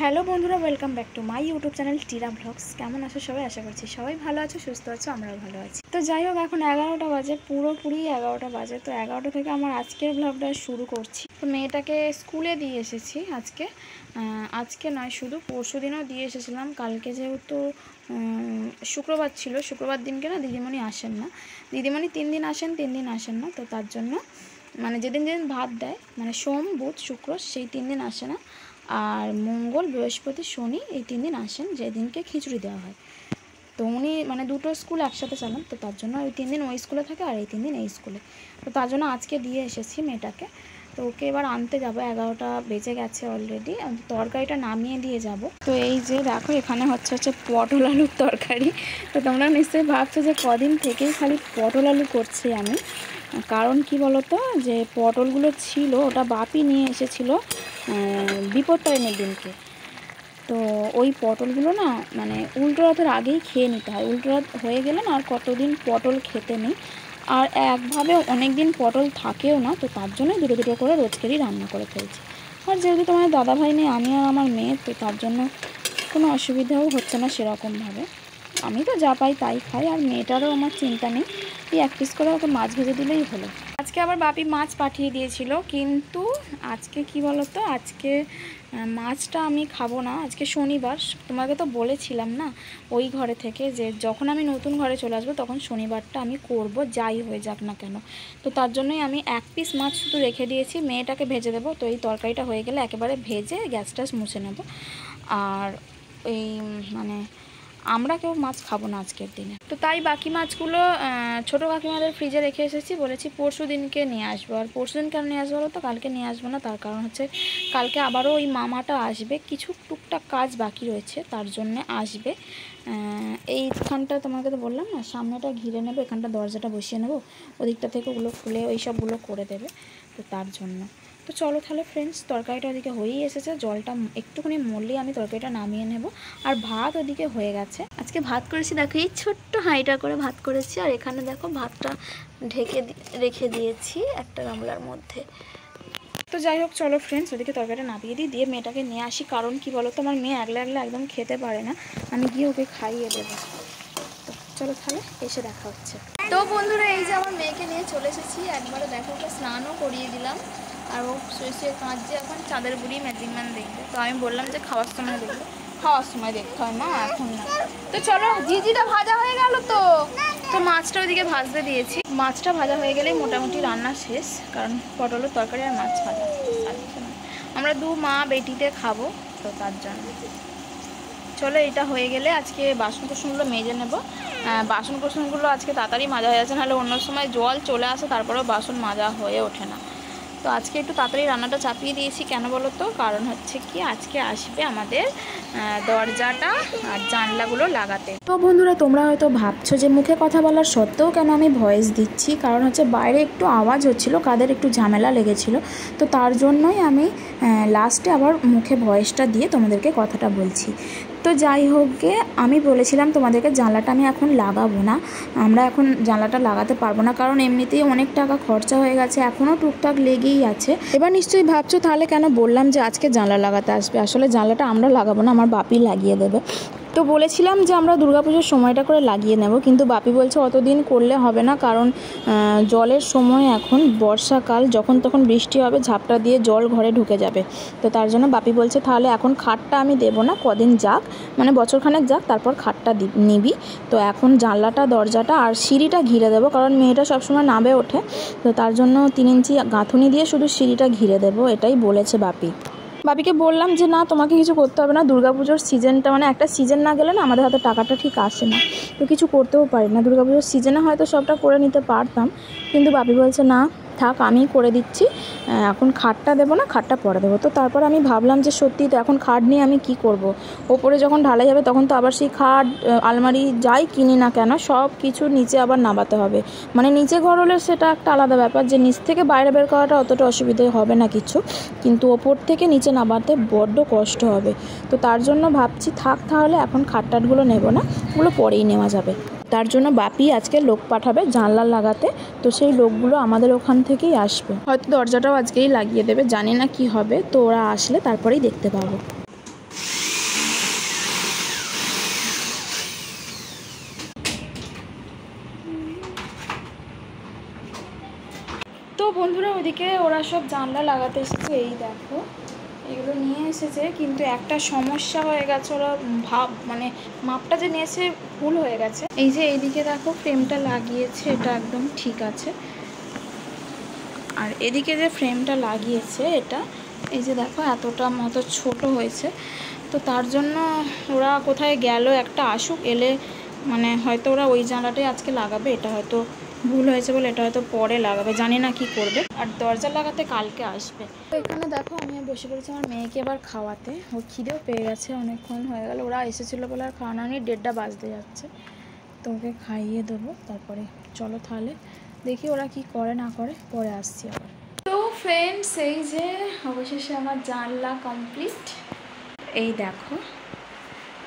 Hello বন্ধুরা, welcome back to my YouTube channel Tira vlogs. কেমন আছো সবাই? আশা করছি সবাই ভালো আছো, সুস্থ আছো, আমরাও ভালো আছি। তো যাই হোক, এখন 11টা বাজে, পুরোপুরি 11টা বাজে। তো 11টা থেকে আমার আজকের ব্লগটা শুরু করছি। তো মেয়েটাকে স্কুলে দিয়ে এসেছি আজকে নয়, শুধু পরশু দিনও দিয়ে এসেছিলাম। কালকে যেহেতু শুক্রবার ছিল, শুক্রবার দিনকে না দিদিমণি আসেন না। দিদিমণি 3 দিন আসেন, 3 দিন আসেন না। তো তার জন্য মানে যেদিন যেদিন ভাত দেয়, মানে সোম, বুধ, শুক্র, সেই 3 দিন আসে না। আর মঙ্গল, বৃহস্পতি, শনি এই 3 দিন আসেন, যেদিনকে খিচুড়ি দেওয়া হয়। তো উনি মানে দুটো স্কুল একসাথে চালান, তো তার জন্য ওই 3 দিন ওই স্কুলে থাকে আর এই 3 দিন এই স্কুলে। তো তার জন্য আজকে দিয়ে এসেছি মেয়েটাকে। তো ওকে এবার আনতে যাবো, 11টা বেজে গেছে অলরেডি। তরকারিটা নামিয়ে দিয়ে যাব। তো এই যে দেখো, এখানে হচ্ছে পটল আলুর তরকারি। তো তোমরা নিশ্চয়ই ভাবছো যে কদিন থেকেই খালি পটল আলু করছি আমি। কারণ কি বলতো, যে পটলগুলো ছিল, ওটা বাপি নিয়ে এসেছিলো বিপত্তারিণীর দিনকে। তো ওই পটলগুলো না মানে উল্টো রথের আগেই খেয়ে নিতে হয়। উল্টো রথ হয়ে গেলে না আর কতদিন পটল খেতে নেই। আর একভাবে অনেক দিন পটল থাকেও না। তো তার জন্য দুটো দুটো করে রোজকেরই রান্না করে ফেলছি। আর যেহেতু তোমার দাদাভাই নেই, আমি আর আমার মেয়ে, তো তার জন্য কোনো অসুবিধাও হচ্ছে না সেরকমভাবে। আমি তো যা পাই তাই খাই, আর মেয়েটারও আমার চিন্তা নেই। এই 1 পিস করে ওকে মাছ ভেজে দিলেই হলো। আজকে আবার বাপি মাছ পাঠিয়ে দিয়েছিল, কিন্তু আজকে কি বলতো, আজকে মাছটা আমি খাবো না। আজকে শনিবার, তোমাকে তো বলেছিলাম না ওই ঘরে থেকে, যে যখন আমি নতুন ঘরে চলে আসবো তখন শনিবারটা আমি করব, যাই হয়ে যাক না কেন। তো তার জন্যই আমি 1 পিস মাছ শুধু রেখে দিয়েছি, মেয়েটাকে ভেজে দেবো। তো এই তরকারিটা হয়ে গেলে একেবারে ভেজে গ্যাস ট্যাস মুছে নেব। আর এই মানে আমরা কেউ মাছ খাবো না আজকের দিনে। তো তাই বাকি মাছগুলো ছোটো কাকিমাদের ফ্রিজে রেখে এসেছি, বলেছি পরশু দিনকে নিয়ে আসবো। আর পরশু দিন কেন নিয়ে আসবো বলো তো, কালকে নিয়ে আসবো না, তার কারণ হচ্ছে কালকে আবারও ওই মামাটা আসবে, কিছু টুকটাক কাজ বাকি রয়েছে, তার জন্যে আসবে। এইখানটা তোমাকে তো বললাম না, সামনেটা ঘিরে নেবো, এখানটা দরজাটা বসিয়ে নেবো, ওদিকটা থেকে ওগুলো খুলে ওই সবগুলো করে দেবে। তো তার জন্য তো চলো তাহলে ফ্রেন্ডস, তরকারিটা ওদিকে হয়েই এসেছে, জলটা একটুখানি মরলেই আমি তরকারিটা নামিয়ে নেব। আর ভাত ওদিকে হয়ে গেছে। আজকে ভাত করেছি, দেখো এই ছোট্ট হাঁড়িটা করে ভাত করেছি। আর এখানে দেখো ভাতটা ঢেকে রেখে দিয়েছি একটা গামলার মধ্যে। তো যাই হোক, চলো ফ্রেন্ডস, ওদিকে তরকারিটা নামিয়ে দিয়ে মেয়েটাকে নিয়ে আসি। কারণ কি বলো তো, আমার মেয়ে একলা একদম খেতে পারে না, আমি গিয়ে ওকে খাইয়ে দেবো। তো চলো তাহলে এসে দেখা হচ্ছে। তো বন্ধুরা, এই যে আমার মেয়েকে নিয়ে চলে এসেছি একবারে। দেখো, ওকে স্নানও করিয়ে দিলাম। আর ও শুয়ে শুয়ে কাঁদছে, এখন চাঁদের বুড়ি ম্যাজিক ম্যান দেখবে। তো আমি বললাম যে খাওয়ার সময় দেখবে, খাওয়ার সময় দেখতে হয় মা, এখন না। তো চলো, জিজিটা ভাজা হয়ে গেল। তো মাছটা ওইদিকে ভাজতে দিয়েছি। মাছটা ভাজা হয়ে গেলেই মোটামুটি রান্না শেষ, কারণ পটলের তরকারি আর মাছ ভাজা। আমরা 2 মা বেটিতে খাবো, তো তার জন্য চলো এটা হয়ে গেলে আজকে বাসন কোসনগুলো মেজে নেব। বাসন কোসনগুলো আজকে তাড়াতাড়ি মাজা হয়ে যাচ্ছে, নাহলে অন্য সময় জল চলে আসে, তারপরেও বাসন মাজা হয়ে ওঠে না। তো আজকে একটু তাড়াতাড়ি রান্নাটা চাপিয়ে দিয়েছি। কেন বলো তো, কারণ হচ্ছে কি, আজকে আসবে আমাদের দরজাটা আর জানলাগুলো লাগাতে। তো বন্ধুরা, তোমরা হয়তো ভাবছো যে মুখে কথা বলার সত্ত্বেও কেন আমি ভয়েস দিচ্ছি, কারণ হচ্ছে বাইরে একটু আওয়াজ হচ্ছিল, কাদের একটু ঝামেলা লেগেছিল। তো তার জন্যই আমি লাস্টে আবার মুখে ভয়েসটা দিয়ে তোমাদেরকে কথাটা বলছি। তো যাই হোক গে, আমি বলেছিলাম তোমাদেরকে জানলাটা আমি এখন লাগাবো না, আমরা এখন জানলাটা লাগাতে পারবো না, কারণ এমনিতেই অনেক টাকা খরচা হয়ে গেছে, এখনও টুকটাক লেগেই আছে। এবার নিশ্চয়ই ভাবছো তাহলে কেন বললাম যে আজকে জানলা লাগাতে আসবে। আসলে জানলাটা আমরা লাগাবো না, আমার বাপি লাগিয়ে দেবে। তো বলেছিলাম যে আমরা দুর্গাপুজোর সময়টা করে লাগিয়ে নেব, কিন্তু বাপি বলছে অতদিন করলে হবে না, কারণ জলের সময় এখন বর্ষাকাল, যখন তখন বৃষ্টি হবে, ঝাপটা দিয়ে জল ঘরে ঢুকে যাবে। তো তার জন্য বাপি বলছে তাহলে এখন খাটটা আমি দেবো না, কদিন যাক, মানে বছরখানেক যাক, তারপর খাটটা নিবি। তো এখন জানলাটা, দরজাটা আর সিঁড়িটা ঘিরে দেবো, কারণ মেয়েটা সবসময় নামবে ওঠে। তো তার জন্য 3 ইঞ্চি গাঁথুনি দিয়ে শুধু সিঁড়িটা ঘিরে দেবো, এটাই বলেছে বাপি। বাপিকে বললাম যে না, তোমাকে কিছু করতে হবে না, দুর্গাপুজোর সিজনটা মানে একটা সিজন না গেলে না আমাদের হাতে টাকাটা ঠিক আসে না, তো কিছু করতেও পারি না। দুর্গাপুজোর সিজনে হয়তো সবটা করে নিতে পারতাম, কিন্তু বাপি বলছে না থাক, আমি করে দিচ্ছি, এখন খাটটা দেবো না, খাটটা পরে দেবো। তো তারপর আমি ভাবলাম যে সত্যি তো এখন খাট নিয়ে আমি কি করব। ওপরে যখন ঢালাই হবে তখন তো আবার সেই খাট, আলমারি যাই কিনি না কেন সব কিছু নিচে আবার নামাতে হবে। মানে নিচে ঘর হলে সেটা একটা আলাদা ব্যাপার, যে নিচ থেকে বাইরে বের করাটা অতটা অসুবিধে হবে না কিছু, কিন্তু ওপর থেকে নিচে নামাতে বড্ড কষ্ট হবে। তো তার জন্য ভাবছি থাক, তাহলে এখন খাটটাটগুলো নেব না, ওগুলো পরেই নেওয়া যাবে। তার জন্য বাপি আজকে লোক পাঠাবে জানলা লাগাতে। তো সেই লোকগুলো আমাদের ওখান থেকেই আসবে, হয়তো দরজাটাও আজকেই লাগিয়ে দেবে, জানি না কি হবে। তো ওরা আসলে তারপরেই দেখতে পাবো। বন্ধুরা ওদিকে ওরা সব জানলা লাগাতে এসেছে, এই দেখো এগুলো নিয়ে এসেছে, কিন্তু একটা সমস্যা হয়ে গেছে, ওরা মানে মাপটা যে নিয়েছে ভুল হয়ে গেছে। এই যে এইদিকে দেখো ফ্রেমটা লাগিয়েছে, এটা একদম ঠিক আছে, আর এদিকে যে ফ্রেমটা লাগিয়েছে এটা এই যে দেখো এতটা মতো ছোট হয়েছে। তো তার জন্য ওরা কোথায় গেল, একটা আসুক, এলে মানে হয়তো ওরা ওই জানলাটাই আজকে লাগাবে, এটা হয়তো ভুল হয়েছে বলে এটা হয়তো পরে লাগাবে, জানি না কি করবে। আর দরজা লাগাতে কালকে আসবে। তো এখানে দেখো আমি বসে পড়েছি আমার মেয়েকে এবার খাওয়াতে, ওর খিদেও পেয়ে গেছে, অনেকক্ষণ হয়ে গেল, ওরা এসেছিলো বলে আর খাওয়ানো নেই, 1:30 বাজতে যাচ্ছে, তো ওকে খাইয়ে দেবো, তারপরে চলো তাহলে দেখি ওরা কি করে না করে, পরে আসছি আবার। তো ফ্রেন্ডস এই যে অবশেষে আমার জানলা কমপ্লিট। এই দেখো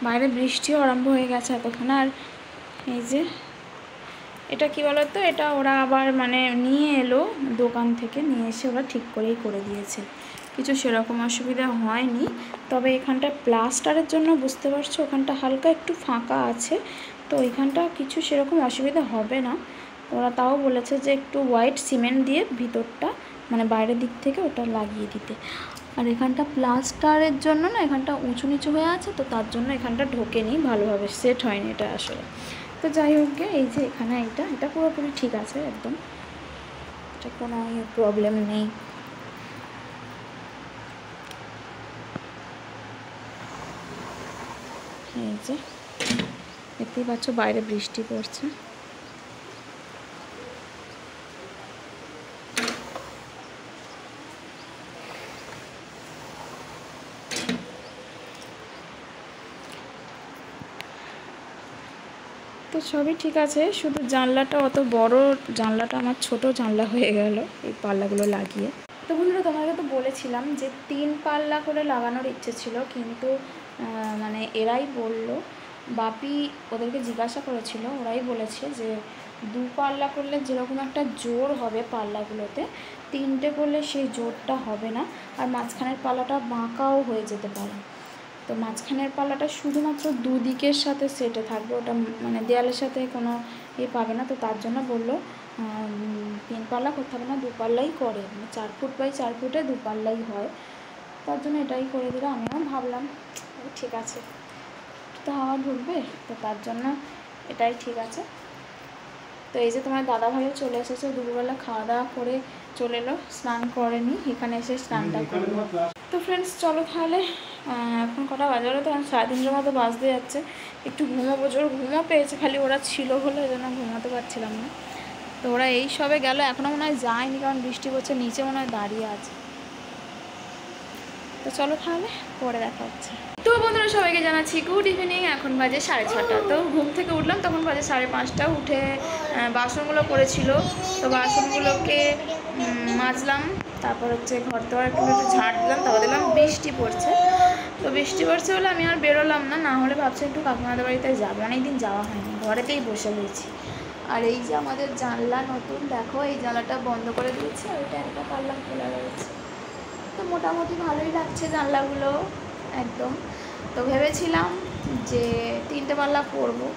বাইরে বৃষ্টিও আরম্ভ হয়ে গেছে এতক্ষণ। আর এই যে এটা কি বলতো, এটা ওরা আবার মানে নিয়ে এলো দোকান থেকে, নিয়ে এসে ওরা ঠিক করেই করে দিয়েছে, কিছু সেরকম অসুবিধা হয়নি। তবে এখানটা প্লাস্টারের জন্য বুঝতে পারছো ওখানটা হালকা একটু ফাঁকা আছে, তো ওইখানটা কিছু সেরকম অসুবিধা হবে না। ওরা তাও বলেছে যে একটু হোয়াইট সিমেন্ট দিয়ে ভিতরটা মানে বাইরের দিক থেকে ওটা লাগিয়ে দিতে। আর এখানটা প্লাস্টারের জন্য না এখানটা উঁচু নিচু হয়ে আছে, তো তার জন্য এখানটা ঢোকেনি, ভালোভাবে সেট হয়নি এটা আসলে। তো যাই হোক গে, এই যে এখানে এটা পুরোপুরি ঠিক আছে একদম, এটা কোনো প্রবলেম নেই। এই যে দেখতেই পাচ্ছ বাইরে বৃষ্টি পড়ছে। তো সবই ঠিক আছে, শুধু জানলাটা অত বড় জানলাটা আমার ছোট জানলা হয়ে গেল এই পাল্লাগুলো লাগিয়ে। তো বন্ধুরা তোমাকে তো বলেছিলাম যে 3 পাল্লা করে লাগানোর ইচ্ছে ছিল, কিন্তু মানে এরাই বলল, বাপি ওদেরকে জিজ্ঞাসা করেছিল, ওরাই বলেছে যে 2 পাল্লা করলে যেরকম একটা জোর হবে পাল্লাগুলোতে, 3টে করলে সেই জোরটা হবে না, আর মাঝখানের পাল্লাটা বাঁকাও হয়ে যেতে পারে। তো মাঝখানের পাল্লাটা শুধুমাত্র দুদিকের সাথে সেটে থাকবে, ওটা মানে দেয়ালের সাথে কোনো পাবে না। তো তার জন্য বললো 3 পাল্লা করতে হবে না, 2 পাল্লাই করে, মানে 4 ফুট বাই 4 ফুটে 2 পাল্লাই হয়, তার জন্য এটাই করে দিল। আমিও ভাবলাম ঠিক আছে, তো হাওয়া ঢুকবে, তো তার জন্য এটাই ঠিক আছে। তো এই যে তোমার দাদাভাইও চলে এসেছে, দুপুরবেলা খাওয়া দাওয়া করে চলে এলো, স্নান করেনি, এখানে এসে স্নানটা করলো। তো ফ্রেন্ডস চলো তাহলে, এখন কটা বাজে হলো, তো 3:30 মতো বাজতে যাচ্ছে, একটু ঘুমোবো, জোর ঘুমো পেয়েছে, খালি ওরা ছিল বলে ওই জন্য ঘুমাতে পারছিলাম না। তো ওরা এই সবে গেল, এখনও মনে হয় যায়নি, কারণ বৃষ্টি পড়ছে, নিচে মনে হয় দাঁড়িয়ে আছে। তো চলো তাহলে পরে দেখা হচ্ছে। তো বন্ধুরা সবাইকে জানাচ্ছি গুড ইভিনিং। এখন বাজে 6:30। তো ঘুম থেকে উঠলাম তখন বাজে 5:30, উঠে বাসনগুলো পড়েছিল, তো বাসনগুলোকে মাজলাম, তারপর হচ্ছে ঘর দোয়ার একটু ঝাড় দিলাম, তারপর দিলাম বৃষ্টি পড়ছে। তো বৃষ্টি পড়ছে বলে আমি আর বেরোলাম না, না হলে ভাবছি একটু কাকিমাদের বাড়িতে যাবো, অনেকদিন যাওয়া হয়নি, ঘরেতেই বসে রয়েছি। আর এই যে আমাদের জানলা নতুন, দেখো এই জানলাটা বন্ধ করে দিয়েছি, আর ওইটা একটা পাল্লা খোলা রয়েছে, তো মোটামুটি ভালোই লাগছে জানলাগুলো একদম। তো ভেবেছিলাম যে 3টে পাল্লা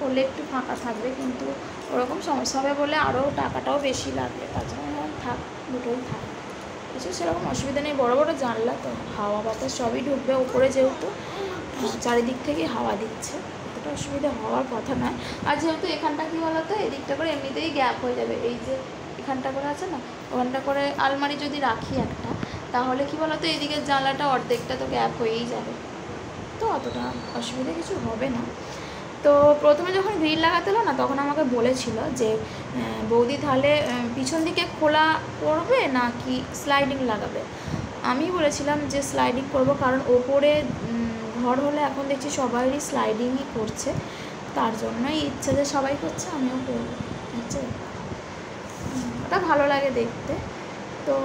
করলে একটু ফাঁকা থাকবে, কিন্তু ওরকম সমস্যা হবে বলে আরও টাকাটাও বেশি লাগবে, তার জন্য থাক, দুটোই থাক, কিছু সেরকম অসুবিধা নেই। বড় বড় জানলা তো হাওয়া বাতাস সবই ঢুকবে, উপরে যেহেতু চারিদিক থেকে হাওয়া দিচ্ছে, অতটা অসুবিধা হওয়ার কথা নয়। আর যেহেতু এখানটা কী বলতো, এদিকটা করে এমনিতেই গ্যাপ হয়ে যাবে, এই যে এখানটা করে আছে না, ওখানটা করে আলমারি যদি রাখি একটা, তাহলে কি বলতো এদিকের জানলাটা অর্ধেকটা তো গ্যাপ হয়েই যাবে, তো অতটা অসুবিধা কিছু হবে না। তো প্রথমে যখন গ্রিল লাগাতে হলো না, তখন আমাকে বলেছিল যে বৌদি তাহলে পিছন দিকে খোলা করবে না কি স্লাইডিং লাগাবে। আমি বলেছিলাম যে স্লাইডিং করব, কারণ ওপরে ঘর হলে এখন দেখছি সবারই স্লাইডিংই করছে, তার জন্যই ইচ্ছে যে সবাই করছে আমিও করবো, হচ্ছে ওটা ভালো লাগে দেখতে। তো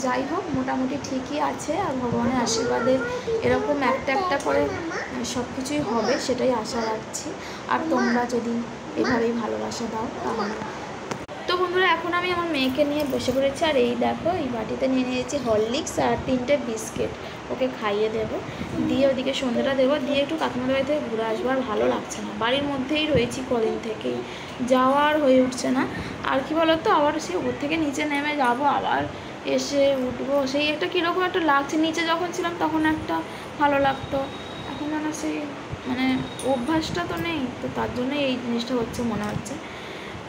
যাই হোক মোটামুটি ঠিকই আছে, আর ভগবানের আশীর্বাদে এরকম একটা একটা করে সব কিছুই হবে সেটাই আশা রাখছি। আর তোমরা যদি এভাবেই ভালোবাসা দাও তাহলে। তো বন্ধুরা এখন আমি আমার মেয়েকে নিয়ে বসে পড়েছি, আর এই দেখো এই বাটিতে নিয়ে নিয়েছি হরলিক্স আর 3টে বিস্কিট। ওকে খাইয়ে দেবো, দিয়ে ওদিকে সন্ধ্যাটা দেবো, দিয়ে একটু কাকিমাদের বাড়ি থেকে ঘুরে আসবো। আর ভালো লাগছে না, বাড়ির মধ্যেই রয়েছি কদিন থেকেই, যাওয়ার হয়ে উঠছে না। আর কি বলতো, আবার সেই উপর থেকে নিচে নেমে যাবো, আবার এসে উঠবো, সেই একটা কীরকম একটা লাগছে। নিচে যখন ছিলাম তখন একটা ভালো লাগতো, এখন যেন সেই মানে অভ্যাসটা তো নেই, তো তার জন্যই এই জিনিসটা হচ্ছে মনে হচ্ছে।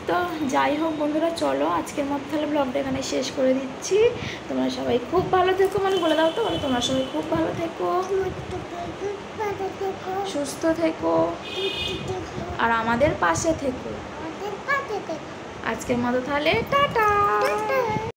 তো যাই হোক বন্ধুরা, চলো আজকের মতো তাহলে ব্লগটা এখানে শেষ করে দিচ্ছি। তোমরা সবাই খুব ভালো থেকো, মানে বলে দাও তো, বলে তোমরা সবাই খুব ভালো থেকো, সুস্থ থেকো, আর আমাদের পাশে থেকো। আজকের মতো তাহলে টাটা।